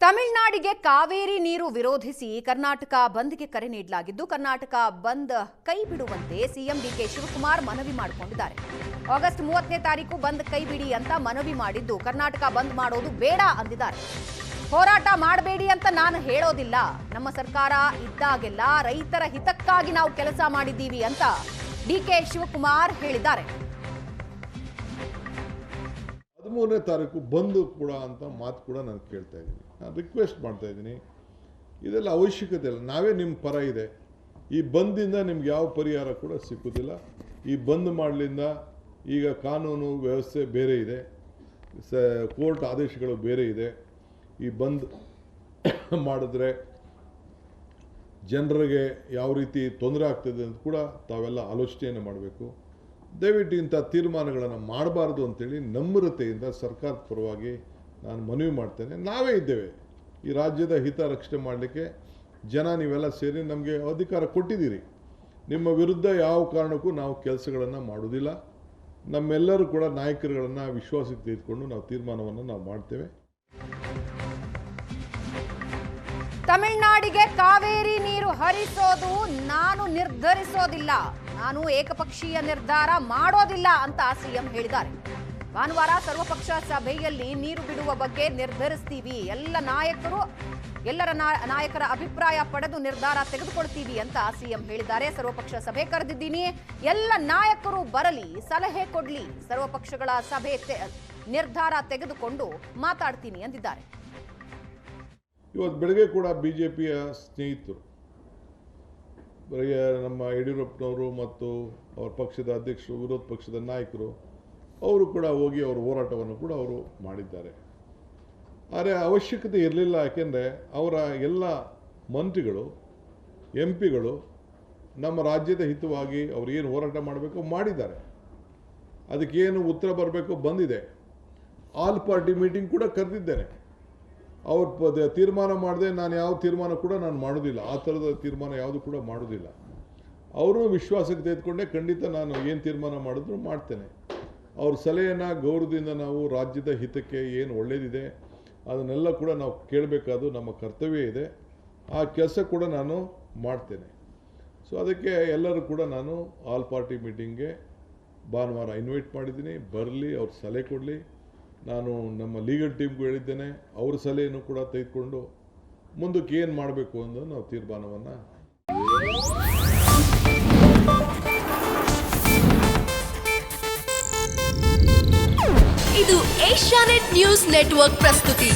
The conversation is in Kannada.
ತಮಿಳುನಾಡಿಗೆ ಕಾವೇರಿ ನೀರು ವಿರೋಧಿಸಿ ಕರ್ನಾಟಕ ಬಂದ್ಗೆ ಕರೆ ನೀಡಲಾಗಿದ್ದು ಕರ್ನಾಟಕ ಬಂದ್ ಕೈ ಬಿಡುವಂತೆ ಸಿಎಂ ಡಿಕೆ ಶಿವಕುಮಾರ್ ಮನವಿ ಮಾಡಿಕೊಂಡಿದ್ದಾರೆ. ಆಗಸ್ಟ್ 30ನೇ ತಾರೀಕು ಬಂದ್ ಕೈ ಬಿಡಿ ಅಂತ ಮನವಿ ಮಾಡಿದ್ದು ಕರ್ನಾಟಕ ಬಂದ್ ಮಾಡೋದು ಬೇಡ ಅಂದಿದ್ದಾರೆ. ಹೋರಾಟ ಮಾಡಬೇಡಿ ಅಂತ ನಾನು ಹೇಳೋದಿಲ್ಲ. ನಮ್ಮ ಸರ್ಕಾರ ಇದ್ದಾಗೆಲ್ಲ ರೈತರ ಹಿತಕ್ಕಾಗಿ ನಾವು ಕೆಲಸ ಮಾಡಿದ್ದೀವಿ ಅಂತ ಡಿಕೆ ಶಿವಕುಮಾರ್ ಹೇಳಿದ್ದಾರೆ. 13ನೇ ತಾರೀಕು ಬಂದು ಕೂಡ ಅಂತ ಮಾತು ಕೂಡ ನಾನು ಕೇಳ್ತಾ ಇದ್ದೀನಿ. ನಾನು ರಿಕ್ವೆಸ್ಟ್ ಮಾಡ್ತಾ ಇದ್ದೀನಿ, ಇದೆಲ್ಲ ಅವಶ್ಯಕತೆ ಇಲ್ಲ. ನಾವೇ ನಿಮ್ಮ ಪರ ಇದೆ. ಈ ಬಂದಿಂದ ನಿಮ್ಗೆ ಯಾವ ಪರಿಹಾರ ಕೂಡ ಸಿಕ್ಕುವುದಿಲ್ಲ. ಈ ಬಂದ್ ಮಾಡಲಿಂದ ಈಗ ಕಾನೂನು ವ್ಯವಸ್ಥೆ ಬೇರೆ ಇದೆ, ಕೋರ್ಟ್ ಆದೇಶಗಳು ಬೇರೆ ಇದೆ. ಈ ಬಂದ್ ಮಾಡಿದ್ರೆ ಜನರಿಗೆ ಯಾವ ರೀತಿ ತೊಂದರೆ ಆಗ್ತದೆ ಅಂತ ಕೂಡ ತಾವೆಲ್ಲ ಆಲೋಚನೆಯನ್ನು ಮಾಡಬೇಕು. ದಯವಿಟ್ಟು ಇಂಥ ತೀರ್ಮಾನಗಳನ್ನು ಮಾಡಬಾರ್ದು ಅಂತೇಳಿ ನಮ್ರತೆಯಿಂದ ಸರ್ಕಾರದ ಪರವಾಗಿ ನಾನು ಮನವಿ ಮಾಡ್ತೇನೆ. ನಾವೇ ಇದ್ದೇವೆ ಈ ರಾಜ್ಯದ ಹಿತ ರಕ್ಷಣೆ ಮಾಡಲಿಕ್ಕೆ. ಜನ ನೀವೆಲ್ಲ ಸೇರಿ ನಮಗೆ ಅಧಿಕಾರ ಕೊಟ್ಟಿದ್ದೀರಿ. ನಿಮ್ಮ ವಿರುದ್ಧ ಯಾವ ಕಾರಣಕ್ಕೂ ನಾವು ಕೆಲಸಗಳನ್ನು ಮಾಡೋದಿಲ್ಲ. ನಮ್ಮೆಲ್ಲರೂ ಕೂಡ ನಾಯಕರುಗಳನ್ನು ವಿಶ್ವಾಸಕ್ಕೆ ತೆಗೆದುಕೊಂಡು ನಾವು ತೀರ್ಮಾನವನ್ನು ನಾವು ಮಾಡ್ತೇವೆ. ತಮಿಳುನಾಡಿಗೆ ಕಾವೇರಿ ನೀರು ಹರಿಸೋದು ನಾನು ನಿರ್ಧರಿಸೋದಿಲ್ಲ, ನಾನು ಏಕಪಕ್ಷೀಯ ನಿರ್ಧಾರ ಮಾಡೋದಿಲ್ಲ ಅಂತ ಸಿಎಂ ಹೇಳಿದ್ದಾರೆ. ಭಾನುವಾರ ಸರ್ವಪಕ್ಷ ಸಭೆಯಲ್ಲಿ ನೀರು ಬಿಡುವ ಬಗ್ಗೆ ನಿರ್ಧರಿಸ್ತೀವಿ, ಎಲ್ಲರ ನಾಯಕರ ಅಭಿಪ್ರಾಯ ಪಡೆದು ನಿರ್ಧಾರ ತೆಗೆದುಕೊಳ್ತೀವಿ ಅಂತ ಸಿಎಂ ಹೇಳಿದ್ದಾರೆ. ಸರ್ವಪಕ್ಷ ಸಭೆ ಕರೆದಿದ್ದೀನಿ, ಎಲ್ಲ ನಾಯಕರು ಬರಲಿ, ಸಲಹೆ ಕೊಡ್ಲಿ, ಸರ್ವಪಕ್ಷಗಳ ಸಭೆ ನಿರ್ಧಾರ ತೆಗೆದುಕೊಂಡು ಮಾತಾಡ್ತೀನಿ ಎಂದಿದ್ದಾರೆ. ಇವತ್ತು ಬೆಳಗ್ಗೆ ಕೂಡ BJPಯ ಸ್ನೇಹಿತರು ಬೆಳಗ್ಗೆ ನಮ್ಮ ಯಡಿಯೂರಪ್ಪನವರು ಮತ್ತು ಅವರ ಪಕ್ಷದ ಅಧ್ಯಕ್ಷರು, ವಿರೋಧ ಪಕ್ಷದ ನಾಯಕರು ಅವರು ಕೂಡ ಹೋಗಿ ಅವರ ಹೋರಾಟವನ್ನು ಕೂಡ ಅವರು ಮಾಡಿದ್ದಾರೆ. ಆದರೆ ಅವಶ್ಯಕತೆ ಇರಲಿಲ್ಲ. ಯಾಕೆಂದರೆ ಅವರ ಎಲ್ಲ ಮಂತ್ರಿಗಳು MP ಗಳು ನಮ್ಮ ರಾಜ್ಯದ ಹಿತವಾಗಿ ಅವರು ಏನು ಹೋರಾಟ ಮಾಡಬೇಕು ಮಾಡಿದ್ದಾರೆ. ಅದಕ್ಕೇನು ಉತ್ತರ ಬರಬೇಕು ಬಂದಿದೆ. ಆಲ್ ಪಾರ್ಟಿ ಮೀಟಿಂಗ್ ಕೂಡ ಕರೆದಿದ್ದೇನೆ. ಅವ್ರು ತೀರ್ಮಾನ ಮಾಡದೆ ನಾನು ಯಾವ ತೀರ್ಮಾನ ಕೂಡ ನಾನು ಮಾಡೋದಿಲ್ಲ. ಆ ಥರದ ತೀರ್ಮಾನ ಯಾವುದು ಕೂಡ ಮಾಡೋದಿಲ್ಲ. ಅವರು ವಿಶ್ವಾಸಕ್ಕೆ ತೆಗೆದುಕೊಂಡೆ ಖಂಡಿತ ನಾನು ಏನು ತೀರ್ಮಾನ ಮಾಡಿದ್ರು ಮಾಡ್ತೇನೆ. ಅವ್ರ ಸಲಹೆಯನ್ನು ಗೌರವದಿಂದ ನಾವು ರಾಜ್ಯದ ಹಿತಕ್ಕೆ ಏನು ಒಳ್ಳೆಯದಿದೆ ಅದನ್ನೆಲ್ಲ ಕೂಡ ನಾವು ಕೇಳಬೇಕಾದ್ದು ನಮ್ಮ ಕರ್ತವ್ಯ ಇದೆ. ಆ ಕೆಲಸ ಕೂಡ ನಾನು ಮಾಡ್ತೇನೆ. ಸೊ ಅದಕ್ಕೆ ಎಲ್ಲರೂ ಕೂಡ ನಾನು ಆಲ್ ಪಾರ್ಟಿ ಮೀಟಿಂಗ್ಗೆ ಭಾನುವಾರ ಇನ್ವೈಟ್ ಮಾಡಿದ್ದೀನಿ. ಬರಲಿ, ಅವ್ರ ಸಲಹೆ ಕೊಡಲಿ. ನಾನು ನಮ್ಮ ಲೀಗಲ್ ಟೀಮ್ಗೂ ಹೇಳಿದ್ದೇನೆ, ಅವ್ರ ಸಲಹೆಯನ್ನು ಕೂಡ ತೆಗೆದುಕೊಂಡು ಮುಂದಕ್ಕೆ ಏನು ಮಾಡಬೇಕು ಅನ್ನೋದು ನಾವು ತೀರ್ಮಾನವನ್ನು. ಇದು ಏಷ್ಯಾನೆಟ್ ನ್ಯೂಸ್ ನೆಟ್ವರ್ಕ್ ಪ್ರಸ್ತುತಿ.